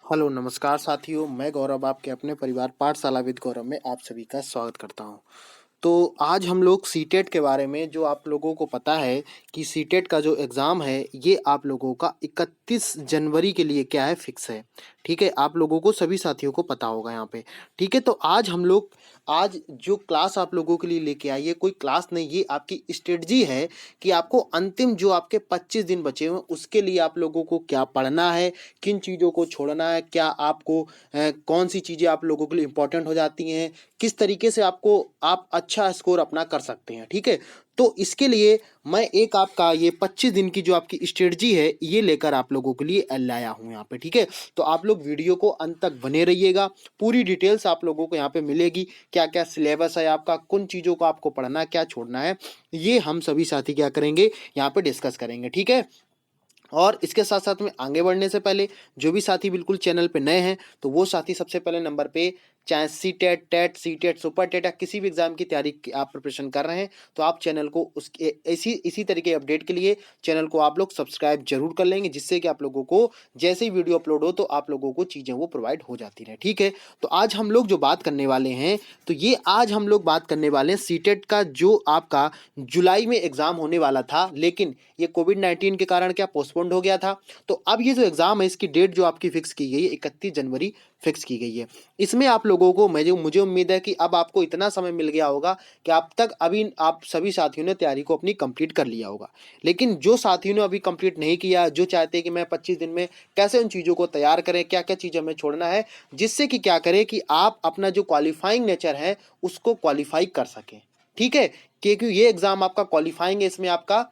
Hello नमस्कार साथियों, मैं गौरव आपके अपने परिवार पाठशाला विद गौरव में आप सभी का स्वागत करता हूं। तो आज हम लोग सीटेट के बारे में, जो आप लोगों को पता है कि सीटेट का जो एग्ज़ाम है ये आप लोगों का 31 जनवरी के लिए क्या है, फिक्स है। ठीक है, आप लोगों को सभी साथियों को पता होगा यहाँ पे। ठीक है, तो आज जो क्लास आप लोगों के लिए लेके आई है, कोई क्लास नहीं, ये आपकी स्ट्रेटजी है कि आपको अंतिम जो आपके 25 दिन बचे हुए हैं उसके लिए आप लोगों को क्या पढ़ना है, किन चीज़ों को छोड़ना है, क्या आपको कौन सी चीज़ें आप लोगों के लिए इम्पोर्टेंट हो जाती हैं, किस तरीके से आप अच्छा स्कोर अपना कर सकते हैं। ठीक है, तो इसके लिए मैं एक आपका ये 25 दिन की जो आपकी स्ट्रेटजी है ये लेकर आप लोगों के लिए लाया हूँ यहाँ पे। ठीक है, तो आप लोग वीडियो को अंत तक बने रहिएगा, पूरी डिटेल्स आप लोगों को यहाँ पे मिलेगी। क्या क्या सिलेबस है आपका, किन चीज़ों को आपको पढ़ना है, क्या छोड़ना है, ये हम सभी साथी क्या करेंगे यहाँ पे डिस्कस करेंगे। ठीक है, और इसके साथ साथ में आगे बढ़ने से पहले जो भी साथी बिल्कुल चैनल पे नए हैं तो वो साथी सबसे पहले नंबर पे, चाहे C TET, TET, C TET, super TET या किसी भी एग्जाम की तैयारी आप प्रिपरेशन कर रहे हैं तो आप चैनल को उसके इसी तरीके अपडेट के लिए चैनल को आप लोग सब्सक्राइब जरूर कर लेंगे, जिससे कि आप लोगों को जैसे ही वीडियो अपलोड हो तो आप लोगों को चीज़ें वो प्रोवाइड हो जाती रहे। ठीक है, तो आज हम लोग जो बात करने वाले हैं, तो ये आज हम लोग बात करने वाले हैं सी टेट का, जो आपका जुलाई में एग्जाम होने वाला था, लेकिन ये कोविड-19 के कारण क्या पोस्टपोन्ड हो गया था। तो अब ये जो एग्ज़ाम है इसकी डेट जो आपकी फिक्स की गई है 31 जनवरी फिक्स की गई है। इसमें आप लोगों को मुझे उम्मीद है कि अब आपको इतना समय मिल गया होगा कि अब तक अभी आप सभी साथियों ने तैयारी को अपनी कंप्लीट कर लिया होगा। लेकिन जो साथियों ने अभी कंप्लीट नहीं किया, जो चाहते हैं कि मैं 25 दिन में कैसे उन चीज़ों को तैयार करें, क्या-क्या चीज़ हमें छोड़ना है, जिससे कि क्या करें कि आप अपना जो क्वालीफाइंग नेचर है उसको क्वालीफाई कर सकें। ठीक है? क्योंकि ये एग्ज़ाम आपका क्वालीफाइंग है, इसमें आपका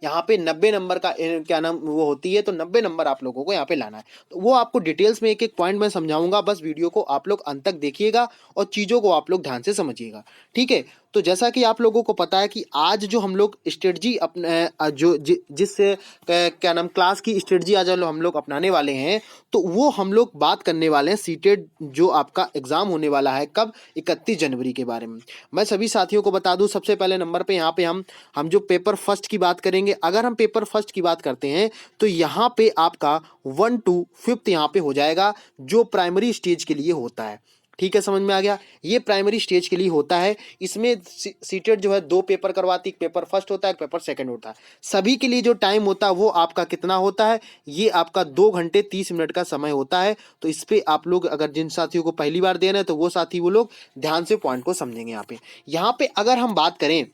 यहाँ पे 90 नंबर का क्या नाम वो होती है, तो 90 नंबर आप लोगों को यहाँ पे लाना है। तो वो आपको डिटेल्स में एक-एक पॉइंट मैं समझाऊँगा, बस वीडियो को आप लोग अंत तक देखिएगा और चीज़ों को आप लोग ध्यान से समझिएगा। ठीक है? तो जैसा कि आप लोगों को पता है कि आज जो हम लोग स्ट्रेटजी अपने जो जि जिस क्या नाम क्लास की स्ट्रेटजी आज हम लोग अपनाने वाले हैं, तो वो हम लोग बात करने वाले हैं सीटेट जो आपका एग्ज़ाम होने वाला है कब, 31 जनवरी के बारे में। मैं सभी साथियों को बता दूँ, सबसे पहले नंबर पे यहाँ पे हम जो पेपर फर्स्ट की बात करेंगे। अगर हम पेपर फर्स्ट की बात करते हैं तो यहाँ पे आपका 1 टू 5th यहाँ पे हो जाएगा, जो प्राइमरी स्टेज के लिए होता है। ठीक है, समझ में आ गया, ये प्राइमरी स्टेज के लिए होता है। इसमें सीटेट जो है 2 पेपर करवाती है, एक पेपर फर्स्ट होता है, एक पेपर सेकंड होता है। सभी के लिए जो टाइम होता है वो आपका कितना होता है, ये आपका 2 घंटे 30 मिनट का समय होता है। तो इस पे आप लोग, अगर जिन साथियों को पहली बार दे रहे हैं तो वो साथी वो लोग ध्यान से पॉइंट को समझेंगे। यहाँ पे अगर हम बात करें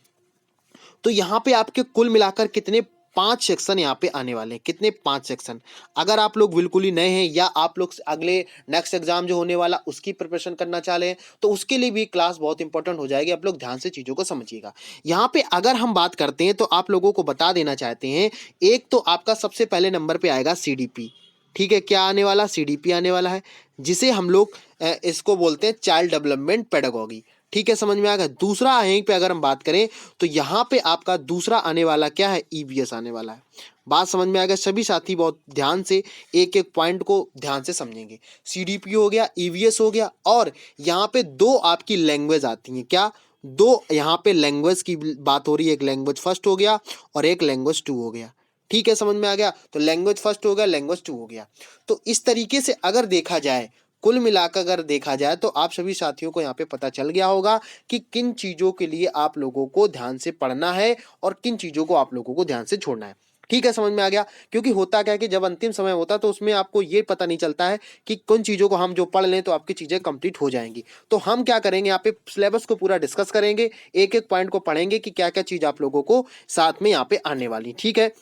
तो यहाँ पे आपके कुल मिलाकर कितने 5 सेक्शन यहाँ पे आने वाले हैं। कितने 5 सेक्शन। अगर आप लोग बिल्कुल ही नए हैं या आप लोग अगले नेक्स्ट एग्जाम जो होने वाला उसकी प्रिपरेशन करना चाह रहे हैं तो उसके लिए भी क्लास बहुत इंपॉर्टेंट हो जाएगी। आप लोग ध्यान से चीज़ों को समझिएगा। यहाँ पे अगर हम बात करते हैं तो आप लोगों को बता देना चाहते हैं, एक तो आपका सबसे पहले नंबर पे आएगा सीडीपी। ठीक है, क्या आने वाला, सीडीपी आने वाला है, जिसे हम लोग इसको बोलते हैं चाइल्ड डेवलपमेंट पेडागोगी। ठीक है, समझ में आ गया। दूसरा यहीं पे अगर हम बात करें तो यहाँ पे आपका दूसरा आने वाला क्या है, ईवीएस आने वाला है। बात समझ में आ गया। सभी साथी बहुत ध्यान से एक एक पॉइंट को ध्यान से समझेंगे। सीडीपी हो गया, ईवीएस हो गया, और यहाँ पे दो आपकी लैंग्वेज आती हैं। क्या, दो यहाँ पे लैंग्वेज की बात हो रही है। एक लैंग्वेज फर्स्ट हो गया और एक लैंग्वेज टू हो गया। ठीक है, समझ में आ गया। तो लैंग्वेज फर्स्ट हो गया, लैंग्वेज टू हो गया। तो इस तरीके से अगर देखा जाए, कुल मिलाकर अगर देखा जाए तो आप सभी साथियों को यहाँ पे पता चल गया होगा कि किन चीज़ों के लिए आप लोगों को ध्यान से पढ़ना है और किन चीज़ों को आप लोगों को ध्यान से छोड़ना है। ठीक है, समझ में आ गया। क्योंकि होता क्या है कि जब अंतिम समय होता है तो उसमें आपको ये पता नहीं चलता है कि किन चीज़ों को हम जो पढ़ लें तो आपकी चीज़ें कंप्लीट हो जाएंगी। तो हम क्या करेंगे, यहाँ पे सिलेबस को पूरा डिस्कस करेंगे, एक एक पॉइंट को पढ़ेंगे कि क्या क्या चीज़ आप लोगों को साथ में यहाँ पे आने वाली। ठीक है,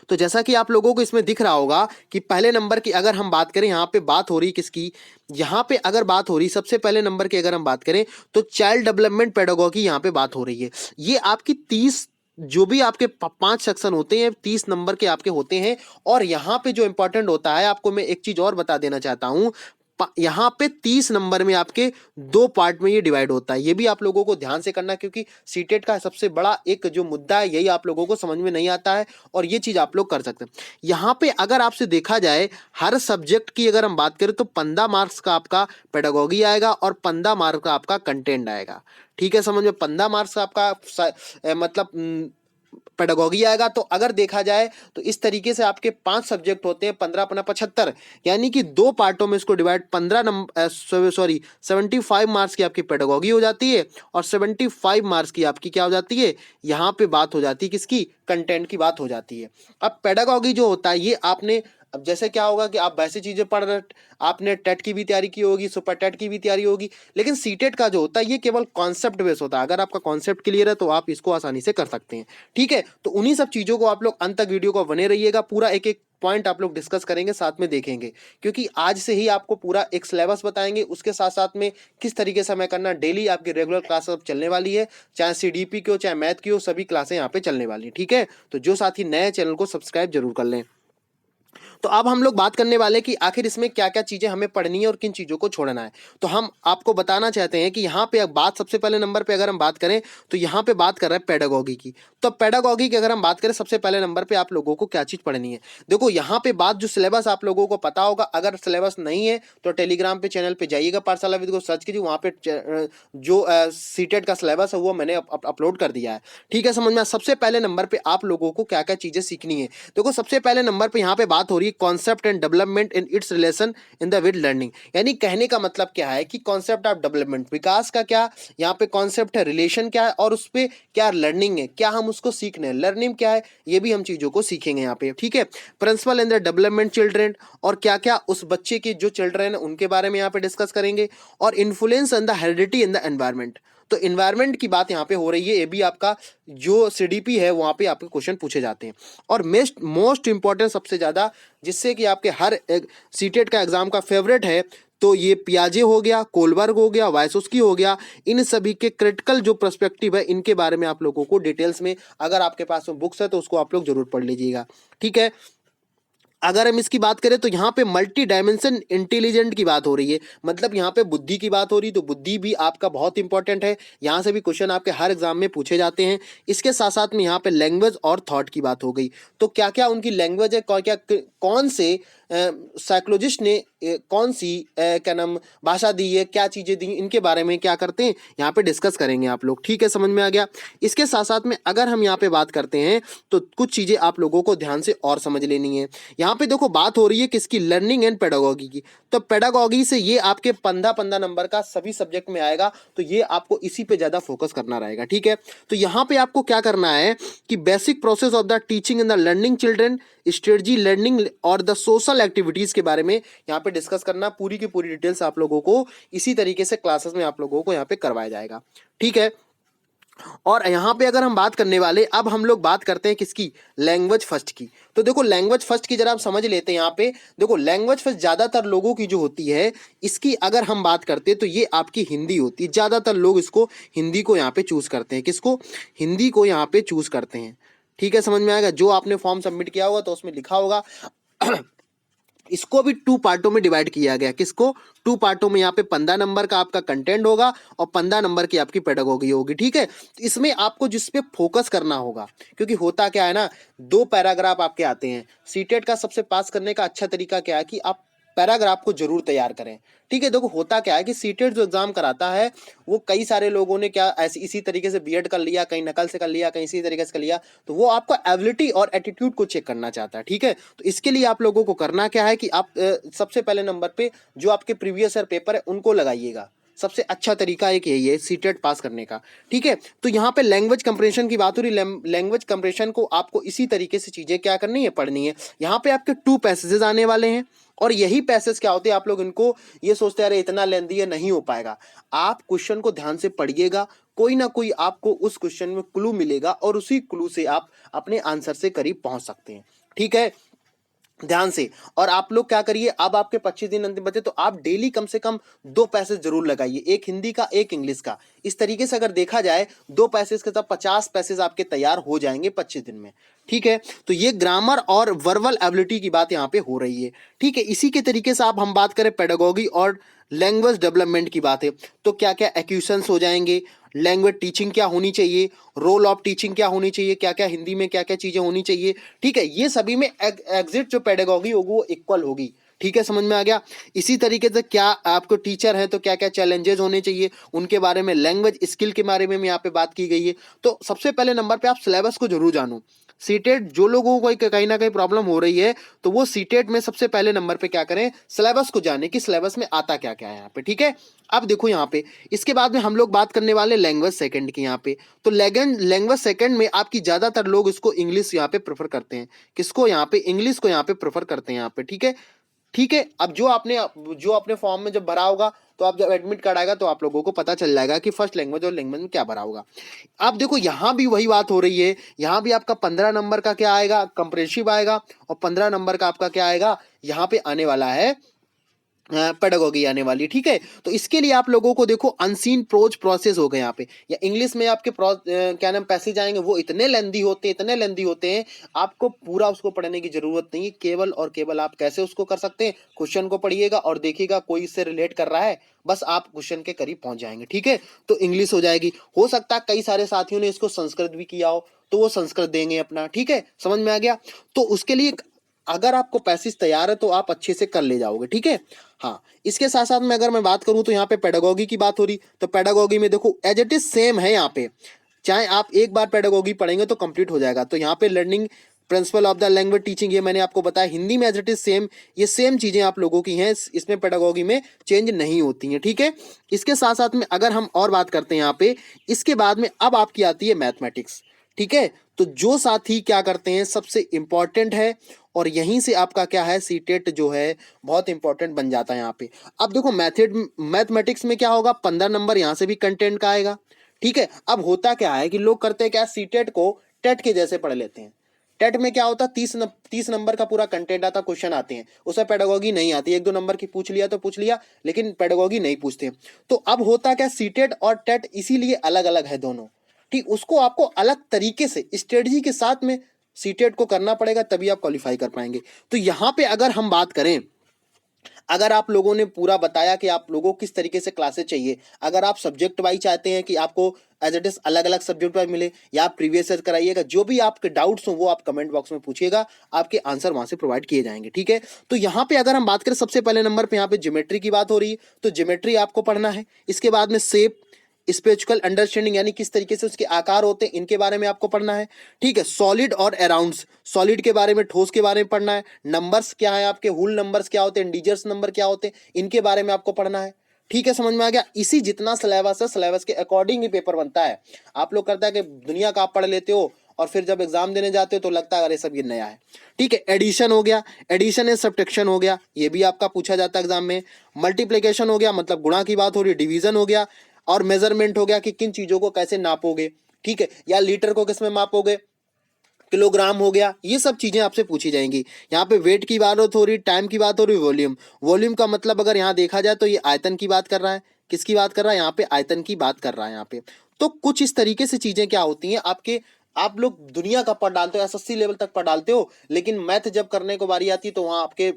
तो जैसा कि आप लोगों को इसमें दिख रहा होगा कि पहले नंबर की अगर हम बात करें, यहाँ पे बात हो रही किसकी, यहाँ पे अगर बात हो रही सबसे पहले नंबर की अगर हम बात करें तो चाइल्ड डेवलपमेंट पेडागोगी यहाँ पे बात हो रही है। ये आपकी 30 जो भी आपके 5 सेक्शन होते हैं 30 नंबर के आपके होते हैं। और यहाँ पे जो इंपॉर्टेंट होता है, आपको मैं एक चीज और बता देना चाहता हूँ, यहाँ पे 30 नंबर में आपके 2 पार्ट में ये डिवाइड होता है। ये भी आप लोगों को ध्यान से करना, क्योंकि सीटेट का सबसे बड़ा एक जो मुद्दा है यही आप लोगों को समझ में नहीं आता है, और ये चीज आप लोग कर सकते हैं। यहाँ पे अगर आपसे देखा जाए हर सब्जेक्ट की अगर हम बात करें तो 15 मार्क्स का आपका पेडागोगी आएगा और 15 मार्क्स का आपका कंटेंट आएगा। ठीक है, समझ में, 15 मार्क्स का आपका मतलब पेडागॉजी आएगा। तो अगर देखा जाए तो इस तरीके से आपके 5 सब्जेक्ट होते हैं, 15 अपना 75, यानी कि 2 पार्टों में इसको डिवाइड 15 नंबर 75 मार्क्स की आपकी पेडागॉजी हो जाती है और 75 मार्क्स की आपकी क्या हो जाती है, यहाँ पे बात हो जाती है किसकी, कंटेंट की बात हो जाती है। अब पेडागॉजी जो होता है ये आपने, अब जैसे क्या होगा कि आप वैसे चीजें पढ़ रहे, आपने टेट की भी तैयारी की होगी, सुपर टेट की भी तैयारी होगी, लेकिन सीटेट का जो होता है ये केवल कॉन्सेप्ट बेस होता है। अगर आपका कॉन्सेप्ट क्लियर है तो आप इसको आसानी से कर सकते हैं। ठीक है, तो उन्हीं सब चीजों को आप लोग अंत तक वीडियो को बने रहिएगा, पूरा एक एक पॉइंट आप लोग डिस्कस करेंगे, साथ में देखेंगे, क्योंकि आज से ही आपको पूरा एक सिलेबस बताएंगे, उसके साथ साथ में किस तरीके से हमें करना, डेली आपकी रेगुलर क्लास अब चलने वाली है, चाहे सीडीपी की हो चाहे मैथ की हो, सभी क्लासें यहाँ पे चलने वाली है। ठीक है, तो जो साथी नए चैनल को सब्सक्राइब जरूर कर लें। तो अब हम लोग बात करने वाले कि आखिर इसमें क्या क्या चीजें हमें पढ़नी है और किन चीजों को छोड़ना है। तो हम आपको बताना चाहते हैं कि यहाँ पे बात सबसे पहले नंबर पे अगर हम बात करें तो यहाँ पे बात कर रहे हैं पेडागॉजी की। तो पेडागॉजी की अगर हम बात करें सबसे पहले नंबर पे आप लोगों को क्या चीज पढ़नी है, देखो यहाँ पे बात जो सिलेबस आप लोगों को पता होगा, अगर सिलेबस नहीं है तो टेलीग्राम पे चैनल पे जाइएगा, पाठशाला विद को सर्च कीजिए, वहाँ पे जो सीटेट का सिलेबस है वो मैंने अपलोड कर दिया है। ठीक है, समझ में। सबसे पहले नंबर पे आप लोगों को क्या क्या चीजें सीखनी है, देखो सबसे पहले नंबर पे यहाँ पे बात हो रही है concept and development in its relation in the with learning. यानी कहने का मतलब क्या है कि कॉन्सेप्ट ऑफ डेवलपमेंट, विकास का क्या यहाँ पे कॉन्सेप्ट है, रिलेशन क्या है और उस पे क्या लर्निंग है, क्या हम उसको सीखने हैं, लर्निंग क्या है, ये भी हम चीजों को सीखेंगे यहाँ पे। ठीक है, principle in the development children, और क्या क्या उस बच्चे के जो चिल्ड्रेन है उनके बारे में यहाँ पे डिस्कस करेंगे, और influence in the heredity in the environment. तो इन्वायरमेंट की बात यहाँ पे हो रही है, ये भी आपका जो सीडीपी है वहां पे आपके क्वेश्चन पूछे जाते हैं। और मोस्ट इंपॉर्टेंट सबसे ज्यादा, जिससे कि आपके हर सीटेट का एग्जाम का फेवरेट है, तो ये पियाजे हो गया, कोलबर्ग हो गया, वायसोस्की हो गया, इन सभी के क्रिटिकल जो पर्सपेक्टिव है इनके बारे में आप लोगों को डिटेल्स में, अगर आपके पास में बुक्स है तो उसको आप लोग जरूर पढ़ लीजिएगा। ठीक है, अगर हम इसकी बात करें तो यहाँ पे मल्टी डायमेंशन इंटेलिजेंट की बात हो रही है, मतलब यहाँ पे बुद्धि की बात हो रही है, तो बुद्धि भी आपका बहुत इंपॉर्टेंट है, यहाँ से भी क्वेश्चन आपके हर एग्जाम में पूछे जाते हैं। इसके साथ साथ में यहाँ पे लैंग्वेज और थॉट की बात हो गई, तो क्या क्या उनकी लैंग्वेज है, कौन से साइकोलॉजिस्ट ने कौन सी क्या नाम भाषा दी है, क्या चीजें दी, इनके बारे में क्या करते हैं यहाँ पे डिस्कस करेंगे आप लोग। ठीक है, समझ में आ गया। इसके साथ साथ में अगर हम यहाँ पे बात करते हैं तो कुछ चीजें आप लोगों को ध्यान से और समझ लेनी है। यहाँ पे देखो बात हो रही है किसकी, लर्निंग एंड पेडागॉजी की। तो पेडागॉजी से ये आपके 15 नंबर का सभी सब्जेक्ट में आएगा, तो ये आपको इसी पे ज्यादा फोकस करना रहेगा। ठीक है, तो यहाँ पे आपको क्या करना है कि basic process of the teaching in the learning children, strategy learning और द सोशल एक्टिविटीज के बारे में यहाँ पे डिस्कस करना, पूरी की पूरी डिटेल्स आप लोगों को इसी तरीके से क्लासेस में आप लोगों को यहाँ पे करवाया जाएगा। ठीक है, और यहाँ पे अगर हम बात करने वाले, अब हम लोग बात करते हैं किसकी, लैंग्वेज फर्स्ट की। तो देखो लैंग्वेज फर्स्ट की जरा आप समझ लेते हैं। यहाँ पे देखो लैंग्वेज फर्स्ट ज्यादातर लोगों की जो होती है, इसकी अगर हम बात करते हैं तो ये आपकी हिंदी होती है, ज्यादातर लोग इसको हिंदी को यहाँ पे चूज करते हैं, किसको, हिंदी को यहाँ पे चूज करते हैं। ठीक है, समझ में आएगा। जो आपने फॉर्म सबमिट किया होगा तो उसमें लिखा होगा इसको भी 2 पार्टों में डिवाइड किया गया, किसको, 2 पार्टों में। यहाँ पे 15 नंबर का आपका कंटेंट होगा और 15 नंबर की आपकी पेडागॉजी होगी। ठीक है, तो इसमें आपको जिस पे फोकस करना होगा, क्योंकि होता क्या है ना, 2 पैराग्राफ आपके आते हैं। सीटेट का सबसे पास करने का अच्छा तरीका क्या है कि आप पैराग्राफ को जरूर तैयार करें। ठीक है, देखो होता क्या है कि सीटेट जो एग्जाम कराता है वो कई सारे लोगों ने क्या ऐसी इसी तरीके से बीएड कर लिया, कहीं नकल से कर लिया, कहीं इसी तरीके से कर लिया, तो वो आपका एबिलिटी और एटीट्यूड को चेक करना चाहता है। ठीक है, तो इसके लिए आप लोगों को करना क्या है कि आप सबसे पहले नंबर पे जो आपके प्रीवियस ईयर पेपर है उनको लगाइएगा। सबसे अच्छा तरीका एक यही है सीटेट पास करने का। ठीक है, तो यहाँ पे लैंग्वेज कंप्रेशन की बात हो रही, लैंग्वेज कंप्रेशन को आपको इसी तरीके से चीजें क्या करनी है, पढ़नी है। यहाँ पे आपके 2 पैसेजेस आने वाले हैं, और यही पैसेज क्या होते हैं, आप लोग इनको ये सोचते हैं अरे इतना लेंदी है, नहीं हो पाएगा। आप क्वेश्चन को ध्यान से पढ़िएगा, कोई ना कोई आपको उस क्वेश्चन में क्लू मिलेगा और उसी क्लू से आप अपने आंसर से करीब पहुंच सकते हैं। ठीक है, ध्यान से। और आप लोग क्या करिए, अब आपके 25 दिन अंतिम बचे, तो आप डेली कम से कम 2 पैसेज जरूर लगाइए, एक हिंदी का एक इंग्लिश का। इस तरीके से अगर देखा जाए 2 पैसेज के साथ 50 पैसेज आपके तैयार हो जाएंगे 25 दिन में। ठीक है, तो ये ग्रामर और वर्बल एबिलिटी की बात यहाँ पे हो रही है। ठीक है, इसी के तरीके से आप हम बात करें पेडागॉजी और लैंग्वेज डेवलपमेंट की बात है, तो क्या क्या एक्यूशंस हो जाएंगे, लैंग्वेज टीचिंग क्या होनी चाहिए, रोल ऑफ टीचिंग क्या होनी चाहिए, क्या क्या हिंदी में क्या क्या चीजें होनी चाहिए। ठीक है, ये सभी में एग्जिट जो पेडागॉजी होगी वो इक्वल होगी। ठीक है, समझ में आ गया। इसी तरीके से क्या आपको टीचर है तो क्या क्या चैलेंजेस होने चाहिए उनके बारे में, लैंग्वेज स्किल के बारे में यहाँ पे बात की गई है। तो सबसे पहले नंबर पे आप सिलेबस को जरूर जानो। सीटेट जो लोगों को कहीं ना कहीं प्रॉब्लम हो रही है तो वो सीटेट में सबसे पहले नंबर पे क्या करें, सिलेबस को जाने कि सिलेबस में आता क्या क्या है यहाँ पे। ठीक है, अब देखो यहाँ पे इसके बाद में हम लोग बात करने वाले लैंग्वेज सेकंड की यहाँ पे। तो लैंग्वेज सेकंड में आपकी ज्यादातर लोग इसको इंग्लिश यहाँ पे प्रेफर करते हैं। किसको, यहाँ पे इंग्लिश को यहाँ पे प्रेफर करते हैं यहाँ पे। ठीक है, ठीक है। अब जो आपने फॉर्म में जब भरा होगा तो आप जब एडमिट कार्ड आएगा तो आप लोगों को पता चल जाएगा कि फर्स्ट लैंग्वेज और लैंग्वेज में क्या भरा होगा। आप देखो यहाँ भी वही बात हो रही है, यहाँ भी आपका 15 नंबर का क्या आएगा, कंप्रेहेंसिव आएगा, और 15 नंबर का आपका क्या आएगा, यहाँ पे आने वाला है पेडागोगी आने वाली। ठीक है, तो इसके लिए आप लोगों को देखो अनसीन प्रोज प्रोसेस हो गए यहाँ पे, या इंग्लिश में आपके क्या नाम पैसेज आएंगे वो इतने लेंदी होते हैं, इतने लेंदी होते हैं, आपको पूरा उसको पढ़ने की जरूरत नहीं है। केवल और केवल आप कैसे उसको कर सकते हैं, क्वेश्चन को पढ़िएगा और देखिएगा कोई इससे रिलेट कर रहा है, बस आप क्वेश्चन के करीब पहुंच जाएंगे। ठीक है, तो इंग्लिश हो जाएगी। हो सकता है कई सारे साथियों ने इसको संस्कृत भी किया हो तो वो संस्कृत देंगे अपना। ठीक है, समझ में आ गया। तो उसके लिए अगर आपको पैसेज तैयार है तो आप अच्छे से कर ले जाओगे। ठीक है, हाँ। इसके साथ साथ में अगर मैं बात करूं तो यहाँ पे पेडागोगी की बात हो रही, तो पेडागोगी में देखो एज इट इज सेम है यहाँ पे, चाहे आप एक बार पेडागोगी पढ़ेंगे तो कंप्लीट हो जाएगा। तो यहाँ पे learning principle of the language teaching, ये मैंने आपको बताया हिंदी में एज इट इज सेम, ये सेम चीजें आप लोगों की हैं, इसमें पेडागोगी में चेंज नहीं होती हैं। ठीक है, इसके साथ साथ में अगर हम और बात करते हैं यहाँ पे, इसके बाद में अब आपकी आती है मैथमेटिक्स। ठीक है, तो जो साथी क्या करते हैं सबसे इंपॉर्टेंट है, और यहीं से आपका क्या है सीटेट जो है बहुत इंपॉर्टेंट बन जाता है यहाँ पे। अब देखो मैथमेटिक्स में क्या होगा, 15 नंबर यहाँ से भी कंटेंट का आएगा। ठीक है, अब होता क्या है कि लोग करते हैं क्या, सीटेट को टेट के जैसे पढ़ लेते हैं। टेट में क्या होता है, 30 नंबर का पूरा कंटेंट आता, क्वेश्चन आते हैं, उसमें पेडागोगी नहीं आती, 1-2 नंबर की पूछ लिया तो पूछ लिया, लेकिन पेडागोगी नहीं पूछते। तो अब होता क्या, सीटेट और टेट इसीलिए अलग अलग है दोनों। ठीक, उसको आपको अलग तरीके से स्ट्रेटजी के साथ में सीटेट को करना पड़ेगा, तभी आप क्वालिफाई कर पाएंगे। तो यहां पे अगर हम बात करें, अगर आप लोगों ने पूरा बताया कि आप लोगों को किस तरीके से क्लासेस चाहिए, अगर आप सब्जेक्ट वाइज चाहते हैं कि आपको एज इट इज अलग अलग सब्जेक्ट वाइज मिले, या आप प्रीवियस ईयर कराइएगा, जो भी आपके डाउट्स हो वो आप कमेंट बॉक्स में पूछिएगा, आपके आंसर वहां से प्रोवाइड किए जाएंगे। ठीक है, तो यहाँ पे अगर हम बात करें सबसे पहले नंबर पे यहाँ पे ज्योमेट्री की बात हो रही है, तो ज्योमेट्री आपको पढ़ना है। इसके बाद में शेप, स्पेचुअल अंडरस्टैंडिंग यानी किस तरीके से उसके आकार होते हैं, इनके बारे में आपको पढ़ना है। ठीक है, सॉलिड और अराउंड्स, सॉलिड के बारे में, ठोस के बारे में पढ़ना है। नंबर्स क्या है आपके, होल नंबर्स क्या होते हैं, इंटीजर्स नंबर क्या होते हैं, इनके बारे में आपको पढ़ना है। ठीक है, समझ में आ गया। इसी जितना सिलेबस है, सिलेबस के अकॉर्डिंग ही पेपर बनता है। आप लोग करता है कि दुनिया का आप पढ़ लेते हो और फिर जब एग्जाम देने जाते हो तो लगता है अरे सब ये नया है। ठीक है, एडिशन हो गया, एडिशन एंड सब्ट्रैक्शन हो गया, ये भी आपका पूछा जाता है एग्जाम में। मल्टीप्लिकेशन हो गया, मतलब गुणा की बात हो रही है, डिवीजन हो गया, और मेजरमेंट हो गया कि किन चीजों को कैसे नापोगे। ठीक है, या लीटर को किस में मापोगे, किलोग्राम हो गया, ये सब चीजें आपसे पूछी जाएंगी। यहाँ पे वेट की बात हो रही, टाइम की बात हो रही, वॉल्यूम, वॉल्यूम का मतलब अगर यहाँ देखा जाए तो ये आयतन की बात कर रहा है, किसकी बात कर रहा है, यहाँ पे आयतन की बात कर रहा है यहाँ पे। तो कुछ इस तरीके से चीजें क्या होती हैं आपके, आप लोग दुनिया का पढ़ डालते हो, एसएससी लेवल तक पढ़ डालते हो, लेकिन मैथ जब करने को बारी आती है तो वहाँ आपके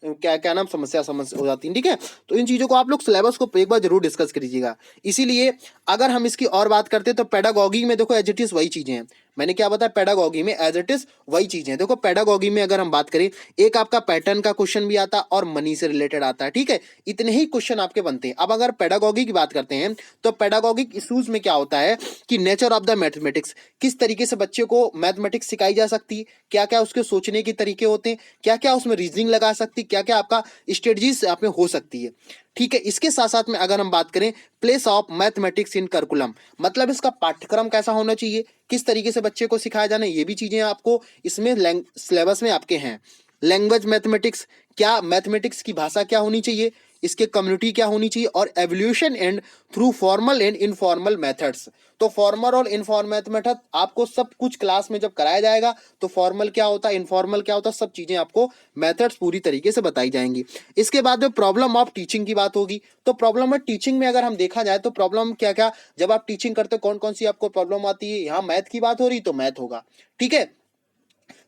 क्या क्या नाम समस्या हो जाती है। ठीक है, तो इन चीजों को आप लोग सिलेबस को एक बार जरूर डिस्कस करिएगा। इसीलिए अगर हम इसकी और बात करते हैं तो पेडागोगी में देखो एज इट इज वही चीजें हैं, मैंने क्या बताया, पेडागोगी में एज इट इज वही चीजें हैं। देखो पेडागोगी में अगर हम बात करें, एक आपका पैटर्न का क्वेश्चन भी आता है और मनी से रिलेटेड आता है। ठीक है, इतने ही क्वेश्चन आपके बनते हैं। अब अगर पेडागोगी की बात करते हैं तो पेडागोगिक इश्यूज में क्या होता है कि नेचर ऑफ द मैथमेटिक्स, किस तरीके से बच्चे को मैथमेटिक्स सिखाई जा सकती है, क्या क्या उसके सोचने के तरीके होते हैं, क्या क्या उसमें रीजनिंग लगा सकती, क्या क्या आपका स्ट्रेटजीज आप में हो सकती है। ठीक है, इसके साथ साथ में अगर हम बात करें place of mathematics in curriculum, मतलब इसका पाठ्यक्रम कैसा होना चाहिए, किस तरीके से बच्चे को सिखाया जाना, ये भी चीजें आपको इसमें सिलेबस में आपके हैं। लैंग्वेज मैथमेटिक्स, क्या मैथमेटिक्स की भाषा क्या होनी चाहिए, इसके कम्युनिटी क्या होनी चाहिए, और evolution and through formal and informal methods. तो फॉर्मल और इनफॉर्मल मेथड आपको सब कुछ क्लास में जब कराया जाएगा तो फॉर्मल क्या होता है, इनफॉर्मल क्या होता है, सब चीजें आपको मेथड्स पूरी तरीके से बताई जाएंगी। इसके बाद में प्रॉब्लम ऑफ टीचिंग की बात होगी, तो प्रॉब्लम ऑफ टीचिंग में अगर हम देखा जाए तो प्रॉब्लम क्या क्या, जब आप टीचिंग करते हो कौन कौन सी आपको प्रॉब्लम आती है, यहाँ मैथ की बात हो रही तो मैथ होगा। ठीक है,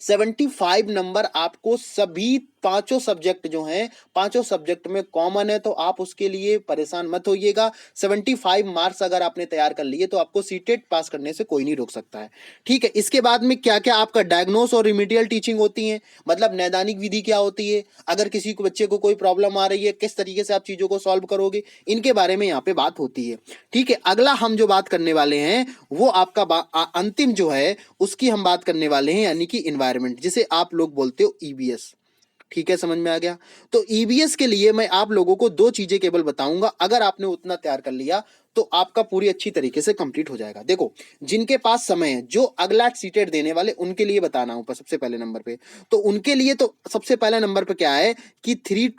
75 नंबर आपको सभी पांचों सब्जेक्ट जो हैं, पांचों सब्जेक्ट में कॉमन है, तो आप उसके लिए परेशान मत होइएगा। 75 मार्क्स अगर आपने तैयार कर लिए तो आपको सीटेट पास करने से कोई नहीं रोक सकता है। ठीक है, इसके बाद में क्या क्या आपका डायग्नोस और रिमीडियल टीचिंग होती है, मतलब नैदानिक विधि क्या होती है, अगर किसी को बच्चे को कोई प्रॉब्लम आ रही है किस तरीके से आप चीजों को सॉल्व करोगे, इनके बारे में यहाँ पे बात होती है। ठीक है, अगला हम जो बात करने वाले हैं वो आपका अंतिम जो है उसकी हम बात करने वाले हैं, यानी कि इन्वायरमेंट, जिसे आप लोग बोलते हो ईबीएस। ठीक है, समझ में आ गया। तो ईबीएस के लिए मैं आप लोगों को दो चीजें केवल बताऊंगा, अगर आपने उतना तैयार कर लिया तो आपका पूरी अच्छी तरीके से कंप्लीट हो जाएगा। देखो, जिनके पास समय है, जो अगला सीटेट देने वाले, उनके लिए बताना हूं सबसे पहले नंबर पे। तो उनके लिए तो सबसे पहले नंबर पे क्या है कि 3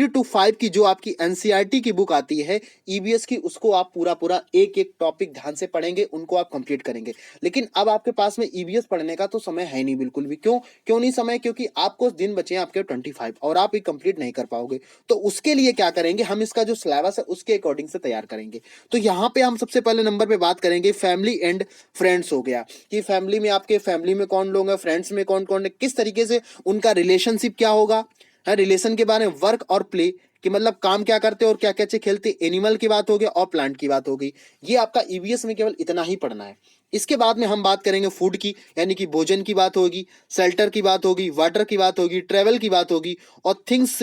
to 5 की जो आपकी एनसीईआरटी की बुक आती है ईबीएस की, उसको आप पूरा पूरा एक एक टॉपिक ध्यान से पढ़ेंगे, उनको आप कंप्लीट करेंगे। लेकिन अब आपके पास में ईबीएस पढ़ने का तो समय है नहीं बिल्कुल भी। क्यों क्यों नहीं समय? क्योंकि आपको दिन बचे हैं आपके 25 और आप ये कंप्लीट नहीं कर पाओगे। तो उसके लिए क्या करेंगे, हम इसका जो सिलेबस है उसके अकॉर्डिंग से तैयार करेंगे। तो यहाँ पे हम सबसे पहले नंबर पे बात करेंगे फैमिली एंड फ्रेंड्स। हो गया कि फैमिली में आपके फैमिली में कौन लोग हैं, फ्रेंड्स में कौन कौन है, किस तरीके से उनका रिलेशनशिप क्या होगा, है रिलेशन के बारे में, वर्क और प्ले कि मतलब काम क्या करते और क्या क्या चीज खेलते, एनिमल की बात होगी और प्लांट की बात होगी। ये आपका ईबीएस में केवल इतना ही पढ़ना है। इसके बाद में हम बात करेंगे फूड की, यानी कि भोजन की बात होगी, शेल्टर की बात होगी, वाटर की बात होगी, ट्रेवल की बात होगी, और things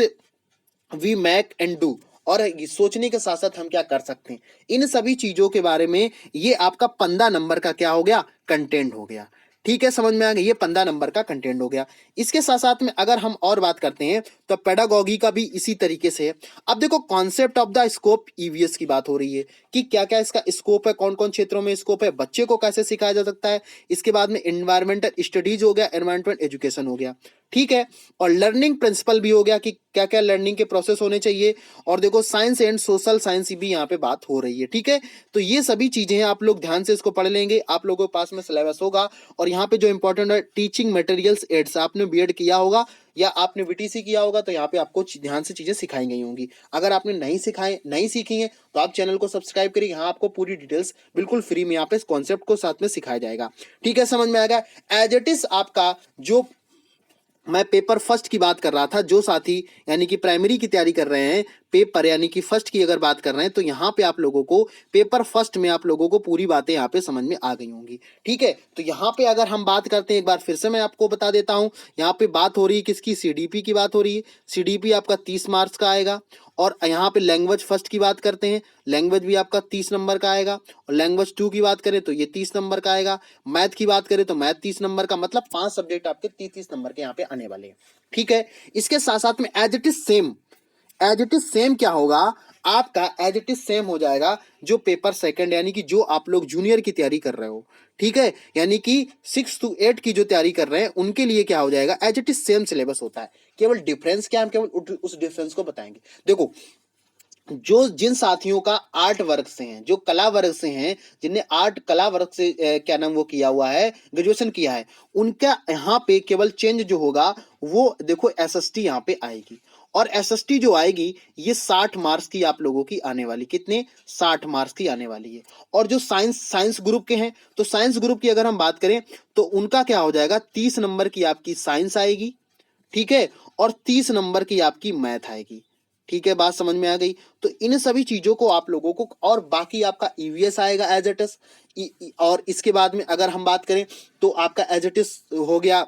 we make and do, और सोचने के साथ साथ हम क्या कर सकते हैं, इन सभी चीजों के बारे में ये आपका 15 नंबर का क्या हो गया, कंटेंट हो गया। ठीक है, समझ में आ गया, ये 15 नंबर का कंटेंट हो गया। इसके साथ साथ में अगर हम और बात करते हैं तो पेडागॉगी का भी इसी तरीके से है। अब देखो, concept of the scope EVS की बात हो रही है कि क्या क्या इसका स्कोप है, कौन कौन क्षेत्रों में स्कोप है, बच्चे को कैसे सिखाया जा सकता है। इसके बाद में एनवायरमेंटल स्टडीज हो गया, एनवायरमेंटल एजुकेशन हो गया। ठीक है, और लर्निंग प्रिंसिपल भी हो गया कि क्या क्या लर्निंग के प्रोसेस होने चाहिए। और देखो, साइंस एंड सोशल साइंस भी यहाँ पे बात हो रही है। ठीक है, तो ये सभी चीजें हैं, आप लोग ध्यान से इसको पढ़ लेंगे, आप लोगों के पास में सिलेबस होगा। और यहाँ पे जो इंपॉर्टेंट है, टीचिंग मटेरियल्स एड्स, आपने बीएड किया होगा या आपने बीटीसी किया होगा तो यहाँ पे आपको ध्यान से चीजें सिखाई गई होंगी। अगर आपने नहीं सीखी है तो आप चैनल को सब्सक्राइब करिए, यहाँ आपको पूरी डिटेल्स बिल्कुल फ्री में यहाँ पे इस कॉन्सेप्ट को साथ में सिखाया जाएगा। ठीक है, समझ में आएगा। एज इट इज आपका जो मैं पेपर फर्स्ट की बात कर रहा था, जो साथी यानी कि प्राइमरी की तैयारी कर रहे हैं, पेपर यानी कि फर्स्ट की अगर बात कर रहे हैं, तो यहाँ पे आप लोगों को पेपर फर्स्ट में आप लोगों को पूरी बातें यहाँ पे समझ में आ गई होंगी। ठीक है, तो यहाँ पे अगर हम बात करते हैं, एक बार फिर से मैं आपको बता देता हूँ, यहाँ पे बात हो रही है किसकी, सीडीपी की बात हो रही है। सीडीपी आपका 30 मार्क्स का आएगा। और यहाँ पे लैंग्वेज फर्स्ट की बात करते हैं, लैंग्वेज भी आपका 30 नंबर का आएगा। और लैंग्वेज 2 की बात करें तो ये 30 नंबर का आएगा। मैथ की बात करें तो मैथ 30 नंबर का, मतलब 5 सब्जेक्ट आपके 30 नंबर के यहाँ पे आने वाले हैं। ठीक है, इसके साथ साथ में एज इट इज सेम क्या होगा आपका, एज इट इज सेम हो जाएगा जो पेपर सेकंड, यानी कि जो आप लोग जूनियर की तैयारी कर रहे हो। ठीक है, यानी कि 6 to 8 की जो तैयारी कर रहे हैं उनके लिए क्या हो जाएगा, as it is same syllabus होता है। केवल डिफरेंस क्या है, हम केवल उस डिफरेंस को बताएंगे। देखो, जो जिन साथियों का आर्ट वर्ग से हैं, जो कला वर्ग से हैं, जिनने आर्ट कला वर्ग से क्या नाम वो किया हुआ है, ग्रेजुएशन किया है, उनका यहाँ पे केवल चेंज जो होगा वो देखो एसएसटी यहाँ पे आएगी। और एसएसटी जो आएगी ये 60 मार्क्स की आप लोगों की आने वाली, कितने, 60 मार्क्स की आने वाली है। और जो साइंस ग्रुप के हैं, तो साइंस ग्रुप की अगर हम बात करें तो उनका क्या हो जाएगा, 30 नंबर की आपकी साइंस आएगी। ठीक है, और 30 नंबर की आपकी मैथ आएगी। ठीक है, बात समझ में आ गई। तो इन सभी चीजों को आप लोगों को, और बाकी आपका ईवीएस आएगा एज इट इज। और इसके बाद में अगर हम बात करें तो आपका एज इट इज हो गया,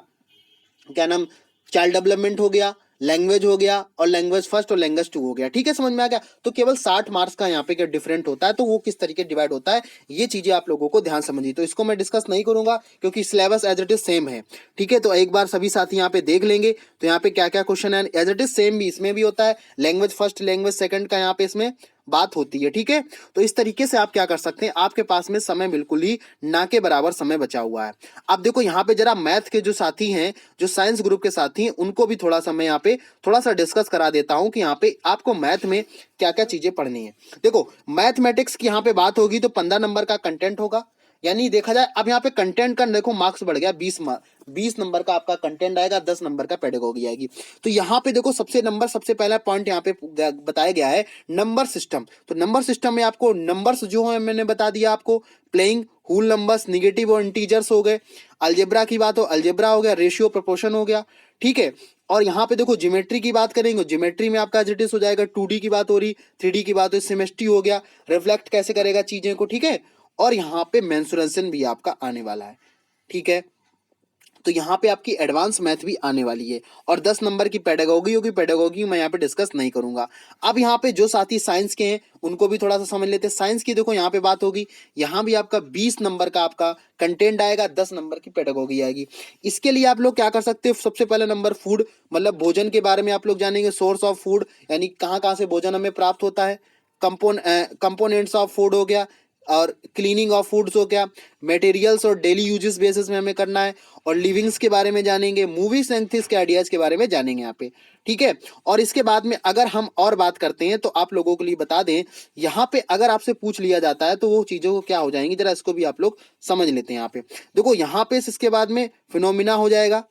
क्या नाम, चाइल्ड डेवलपमेंट हो गया, लैंग्वेज हो गया, और लैंग्वेज फर्स्ट और लैंग्वेज 2 हो गया। ठीक है, समझ में आ गया। तो केवल 60 मार्क्स का यहाँ पे क्या डिफरेंट होता है, तो वो किस तरीके डिवाइड होता है, ये चीजें आप लोगों को ध्यान समझिए। तो इसको मैं डिस्कस नहीं करूंगा क्योंकि syllabus as it is same है। ठीक है, तो एक बार सभी साथी यहाँ पे देख लेंगे तो यहाँ पे क्या क्या क्वेश्चन है, एज इट इज सेम भी इसमें भी होता है, लैंग्वेज फर्स्ट लैंग्वेज सेकंड का यहाँ पे इसमें बात होती है। ठीक है, तो इस तरीके से आप क्या कर सकते हैं, आपके पास में समय बिल्कुल ही ना के बराबर समय बचा हुआ है। अब देखो, यहाँ पे जरा मैथ के जो साथी हैं, जो साइंस ग्रुप के साथी हैं, उनको भी थोड़ा सा मैं यहाँ पे थोड़ा सा डिस्कस करा देता हूं कि यहाँ पे आपको मैथ में क्या क्या चीजें पढ़नी है। देखो, मैथमेटिक्स की यहाँ पे बात होगी तो 15 नंबर का कंटेंट होगा। यानी देखा जाए अब यहाँ पे कंटेंट का देखो मार्क्स बढ़ गया, 20 नंबर का आपका कंटेंट आएगा, 10 नंबर का पेडागोगी आएगी। तो यहाँ पे देखो सबसे पहला पॉइंट यहाँ पे बताया गया है नंबर सिस्टम। तो नंबर सिस्टम में आपको नंबर्स जो है मैंने बता दिया आपको, प्लेइंग, होल नंबर्स, निगेटिव और इंटीजर्स हो गए, अलजेब्रा की बात हो अलजेब्रा हो गया, रेशियो प्रोपोर्शन हो गया, ठीक है। और यहाँ पे देखो ज्योमेट्री की बात करेंगे, ज्योमेट्री में आपका एज इट इज हो जाएगा, 2D की बात हो रही, 3D की बात हो, सिमेट्री हो गया, रिफ्लेक्ट कैसे करेगा चीजें को, ठीक है। और यहाँ पे मेंसुरेशन भी आपका आने वाला है, ठीक है। तो यहाँ पे आपकी एडवांस मैथ भी आने वाली है, और 10 नंबर की पेडागोगी होगी। पेडागोगी मैं यहाँ पे डिस्कस नहीं करूंगा। अब यहाँ पे जो साथी साइंस के हैं उनको भी थोड़ा सा समझ लेते हैं। साइंस की देखो यहाँ पे बात होगी, यहाँ भी आपका 20 नंबर का आपका कंटेंट आएगा, 10 नंबर की पेडागोगी आएगी। इसके लिए आप लोग क्या कर सकते हो, सबसे पहले नंबर फूड, मतलब भोजन के बारे में आप लोग जानेंगे, सोर्स ऑफ फूड यानी कहाँ कहाँ से भोजन हमें प्राप्त होता है, कंपोनेंट्स ऑफ फूड हो गया, और क्लीनिंग ऑफ फूड्स हो गया, मटेरियल्स और डेली यूजेस बेसिस में हमें करना है, और लिविंग्स के बारे में जानेंगे, मूवीज एंड थिंग्स के आइडियाज के बारे में जानेंगे यहाँ पे, ठीक है। और इसके बाद में अगर हम और बात करते हैं तो आप लोगों के लिए बता दें, यहाँ पे अगर आपसे पूछ लिया जाता है तो वो चीजों को क्या हो जाएंगी, जरा इसको भी आप लोग समझ लेते हैं। यहाँ पे देखो, यहाँ पे इसके बाद में फिनोमिना हो जाएगा,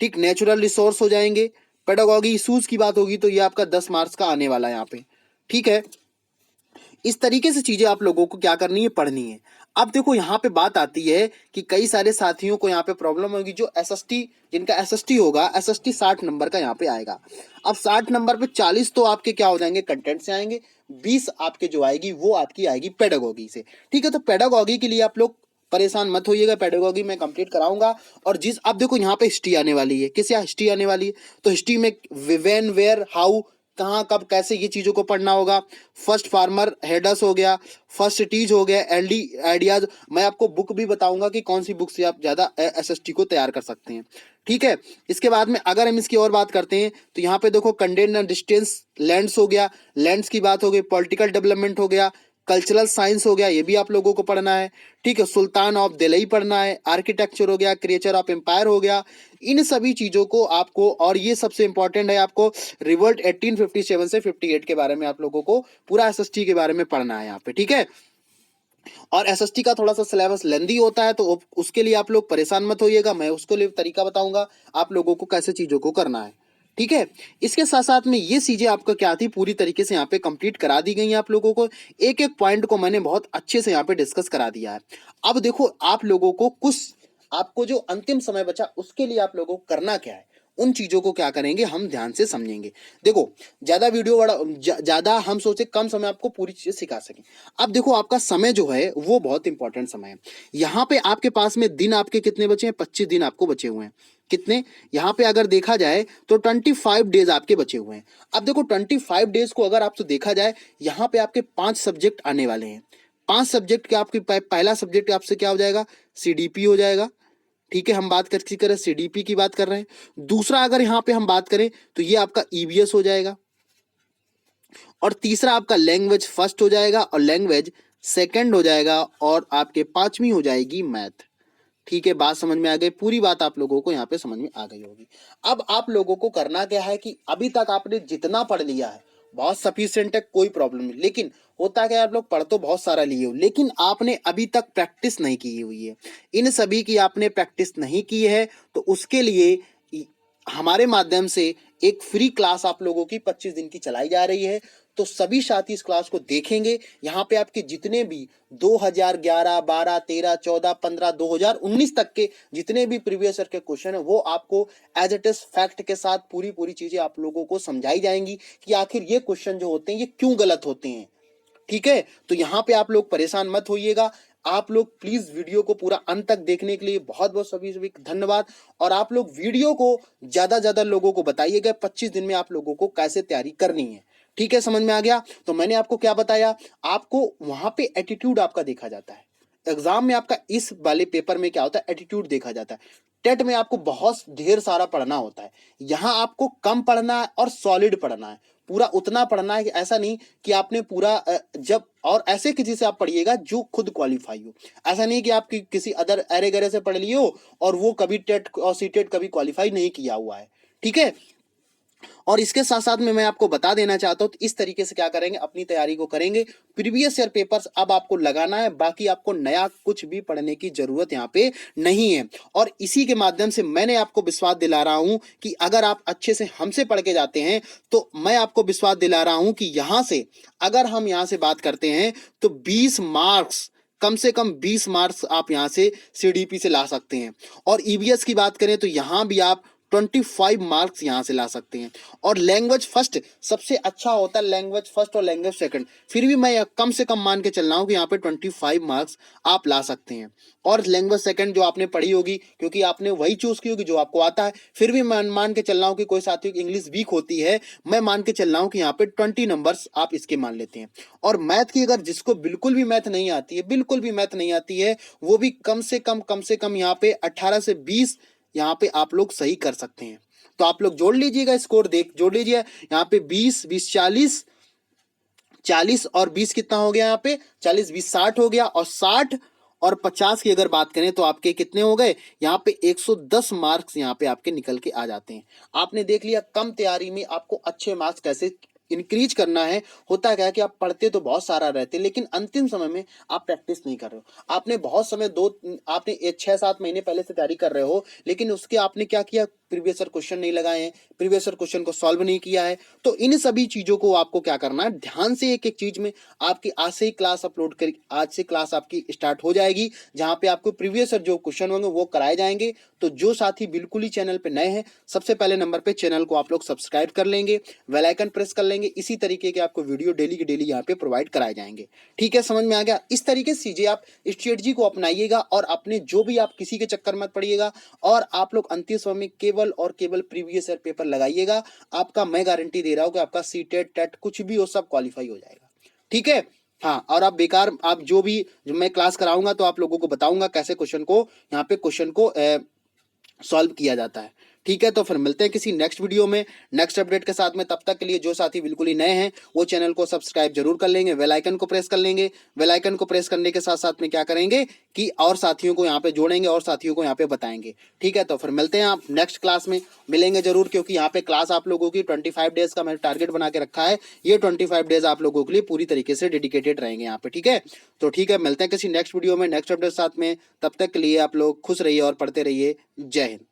ठीक, नेचुरल रिसोर्स हो जाएंगे, पेडागोगी इशूज की बात होगी तो ये आपका 10 मार्क्स का आने वाला है यहाँ पे, ठीक है। इस तरीके से चीजें आप लोगों को क्या करनी है, पढ़नी है। अब देखो यहाँ पे बात आती है कि कई सारे साथियों को यहाँ पे प्रॉब्लम होगी, जो एसएसटी, जिनका एसएसटी होगा, एसएसटी 60 नंबर का यहाँ पे आएगा। अब 60 नंबर पे 40 तो आपके क्या हो जाएंगे, कंटेंट से आएंगे, 20 आपके जो आएगी वो आपकी आएगी पेडागोगी से, ठीक है। तो पेडागोगी के लिए आप लोग परेशान मत होइएगा, पेडागोगी मैं कंप्लीट कराऊंगा। और जिस अब देखो यहाँ पे हिस्ट्री आने वाली है, किस हिस्ट्री आने वाली है, तो हिस्ट्री में व्हेन, वेयर, हाउ, कहाँ कब कैसे ये चीजों को पढ़ना होगा। फर्स्ट फार्मर हेडस हो गया, फर्स्ट सिटीज हो गया, एलडी आइडियाज। मैं आपको बुक भी बताऊंगा कि कौन सी बुक से आप ज्यादा एसएसटी को तैयार कर सकते हैं, ठीक है। इसके बाद में अगर हम इसकी और बात करते हैं तो यहाँ पे देखो कंटेंट एंड डिस्टेंस, लैंड्स हो गया, लैंड्स की बात हो गई, पॉलिटिकल डेवलपमेंट हो गया, कल्चरल साइंस हो गया, ये भी आप लोगों को पढ़ना है, ठीक है। सुल्तान ऑफ दिल्ली पढ़ना है, आर्किटेक्चर हो गया, क्रिएचर ऑफ एम्पायर हो गया, इन सभी चीजों को आपको, और ये सबसे इंपॉर्टेंट है आपको रिवोल्ट 1857 से 58 के बारे में आप लोगों को पूरा एसएसटी के बारे में पढ़ना है यहाँ पे, ठीक है। और एसएसटी का थोड़ा सा सिलेबस लेंदी होता है, तो उसके लिए आप लोग परेशान मत होइएगा, मैं उसके लिए तरीका बताऊंगा आप लोगों को कैसे चीजों को करना है, ठीक है। इसके साथ साथ में ये चीजें आपका क्या थी, पूरी तरीके से यहाँ पे कंप्लीट करा दी गई हैं आप लोगों को। एक एक पॉइंट को मैंने बहुत अच्छे से यहाँ पे डिस्कस करा दिया है। अब देखो आप लोगों को कुछ, आपको जो अंतिम समय बचा उसके लिए आप लोगों को करना क्या है, उन चीजों को क्या करेंगे हम ध्यान से समझेंगे। देखो, ज्यादा वीडियो बड़ा ज्यादा हम सोचे कम समय आपको पूरी चीजें सिखा सकें। अब देखो आपका समय जो है वो बहुत इंपॉर्टेंट समय है। यहाँ पे आपके पास में दिन आपके कितने बचे हैं, 25 दिन आपको बचे हुए हैं। कितने, यहाँ पे अगर देखा जाए तो 25 डेज आपके बचे हुए हैं। अब देखो 25 डेज को अगर आपसे देखा जाए, यहाँ पे आपके 5 सब्जेक्ट आने वाले हैं। 5 सब्जेक्ट के आपके पहला सब्जेक्ट आपसे क्या हो जाएगा, सीडीपी हो जाएगा, ठीक है। हम बात करें सीडीपी की बात कर रहे हैं। दूसरा अगर यहां पे हम बात करें तो ये आपका ईवीएस हो जाएगा, और तीसरा आपका लैंग्वेज फर्स्ट हो जाएगा, और लैंग्वेज सेकंड हो जाएगा, और आपके पांचवी हो जाएगी मैथ, ठीक है। बात समझ में आ गई, पूरी बात आप लोगों को यहाँ पे समझ में आ गई होगी। अब आप लोगों को करना क्या है कि अभी तक आपने जितना पढ़ लिया है बहुत सफिशिएंट है, कोई प्रॉब्लम नहीं, लेकिन होता क्या है, आप लोग पढ़ तो बहुत सारा लिए हो लेकिन आपने अभी तक प्रैक्टिस नहीं की हुई है। इन सभी की आपने प्रैक्टिस नहीं की है, तो उसके लिए हमारे माध्यम से एक फ्री क्लास आप लोगों की 25 दिन की चलाई जा रही है। तो सभी साथी इस क्लास को देखेंगे। यहाँ पे आपके जितने भी 2011, 12, 13, 14, 15, 2019 तक के जितने भी प्रीवियस ईयर के क्वेश्चन है वो आपको एज इट इज फैक्ट के साथ पूरी पूरी चीजें आप लोगों को समझाई जाएंगी कि आखिर ये क्वेश्चन जो होते हैं ये क्यों गलत होते हैं, ठीक है। तो यहाँ पे आप लोग परेशान मत होइएगा। आप लोग प्लीज वीडियो को पूरा अंत तक देखने के लिए बहुत बहुत सभी सभी धन्यवाद। और आप लोग वीडियो को ज्यादा लोगों को बताइएगा 25 दिन में आप लोगों को कैसे तैयारी करनी है, ठीक है। समझ में आ गया। तो मैंने आपको क्या बताया, आपको वहां पे एटीट्यूड आपका देखा जाता है। एग्जाम में आपका इस वाले पेपर में क्या होता है, एटीट्यूड देखा जाता है। टेट में आपको बहुत ढेर सारा पढ़ना होता है, यहाँ आपको कम पढ़ना है और सॉलिड पढ़ना है। पूरा उतना पढ़ना है कि ऐसा नहीं कि आपने पूरा जब, और ऐसे किसी से आप पढ़िएगा जो खुद क्वालिफाई हो। ऐसा नहीं कि आप किसी अदर अरे गरे से पढ़ लिए हो और वो कभी टेट और सीटेट कभी क्वालिफाई नहीं किया हुआ है, ठीक है। और इसके साथ साथ में मैं आपको बता देना चाहता हूं, तो इस तरीके से क्या करेंगे, अपनी तैयारी को करेंगे। प्रीवियस ईयर पेपर्स अब आपको लगाना है, बाकी आपको नया कुछ भी पढ़ने की जरूरत यहाँ पे नहीं है। और इसी के माध्यम से मैंने आपको विश्वास दिला रहा हूं कि अगर आप अच्छे से हमसे पढ़ के जाते हैं तो मैं आपको विश्वास दिला रहा हूं कि यहां से अगर हम यहां से बात करते हैं तो 20 मार्क्स, कम से कम 20 मार्क्स आप यहां से सीडीपी से ला सकते हैं। और ईवीएस की बात करें तो यहां भी आप 25 मार्क्स यहां से ला सकते हैं। और लैंग्वेज फर्स्ट सबसे अच्छा होता है, लैंग्वेज फर्स्ट और लैंग्वेज सेकंड, फिर भी मैं कम से कम मान के चल रहा हूं कि यहाँ पे 25 मार्क्स आप ला सकते हैं। और लैंग्वेज सेकंड जो आपने पढ़ी होगी, क्योंकि आपने वही चूज की होगी जो आपको आता है, फिर भी मैं मान के चल रहा हूं कि कोई साथियों की इंग्लिश वीक होती है, मैं मान के चल रहा हूं कि यहाँ पे 20 नंबर्स आप इसके मान लेते हैं। और मैथ की, अगर जिसको बिल्कुल भी मैथ नहीं आती है, बिल्कुल भी मैथ नहीं आती है, वो भी कम से कम यहाँ पे 18 से 20 यहाँ पे आप लोग सही कर सकते हैं। तो आप लोग जोड़ लीजिएगा, स्कोर जोड़ लीजिए यहाँ पे 20 20 40, 40 और 20 कितना हो गया, यहाँ पे 40 20 60 हो गया। और 60 और 50 की अगर बात करें तो आपके कितने हो गए, यहाँ पे 110 मार्क्स यहाँ पे आपके निकल के आ जाते हैं। आपने देख लिया कम तैयारी में आपको अच्छे मार्क्स कैसे इंक्रीज करना है। होता क्या है कि आप पढ़ते तो बहुत सारा रहते, लेकिन अंतिम समय में आप प्रैक्टिस नहीं कर रहे हो। आपने बहुत समय आपने 6-7 महीने पहले से तैयारी कर रहे हो, लेकिन उसके आपने क्या किया, प्रीवियस ईयर क्वेश्चन नहीं लगाए हैं, प्रीवियस ईयर क्वेश्चन को सॉल्व नहीं किया है। तो इन सभी चीजों को आपको क्या करना है, ध्यान से एक एक चीज में आपकी आज से ही क्लास अपलोड कर, आज से क्लास आपकी स्टार्ट हो जाएगी, जहां पे आपको प्रीवियस ईयर जो क्वेश्चन होंगे वो कराए जाएंगे। तो जो साथी बिल्कुल ही चैनल पे नए हैं, सबसे पहले नंबर पे चैनल को आप लोग सब्सक्राइब कर लेंगे, बेल आइकन प्रेस कर लेंगे। इसी तरीके के आपको वीडियो डेली की डेली यहाँ पे प्रोवाइड कराए जाएंगे। ठीक है, समझ में आ गया। इस तरीके से चीजें आप स्ट्रेटजी को अपनाइएगा और अपने जो भी आप किसी के चक्कर मत पड़िएगा, और आप लोग अंतिम समय में केवल और केवल प्रीवियस ईयर पेपर लगाइएगा। आपका मैं गारंटी दे रहा हूं कि आपका सीटेट टेट कुछ भी हो सब क्वालिफाई हो जाएगा। ठीक है, हाँ। और आप बेकार, आप जो मैं क्लास कराऊंगा तो आप लोगों को बताऊंगा कैसे क्वेश्चन को यहाँ पे क्वेश्चन को सॉल्व किया जाता है। ठीक है, तो फिर मिलते हैं किसी नेक्स्ट वीडियो में नेक्स्ट अपडेट के साथ में। तब तक के लिए जो साथी बिल्कुल ही नए हैं वो चैनल को सब्सक्राइब जरूर कर लेंगे, बेल आइकन को प्रेस कर लेंगे। बेल आइकन को प्रेस करने के साथ साथ में क्या करेंगे कि और साथियों को यहाँ पे जोड़ेंगे और साथियों को यहाँ पे बताएंगे। ठीक है, तो फिर मिलते हैं, आप नेक्स्ट क्लास में मिलेंगे जरूर, क्योंकि यहाँ पे क्लास आप लोगों की 25 डेज का मैंने टारगेट बना के रखा है। ये 25 डेज आप लोगों के लिए पूरी तरीके से डेडिकेटेड रहेंगे यहाँ पे। ठीक है, तो ठीक है, मिलते हैं किसी नेक्स्ट वीडियो में नेक्स्ट अपडेट साथ में। तब तक के लिए आप लोग खुश रहिए और पढ़ते रहिए। जय हिंद।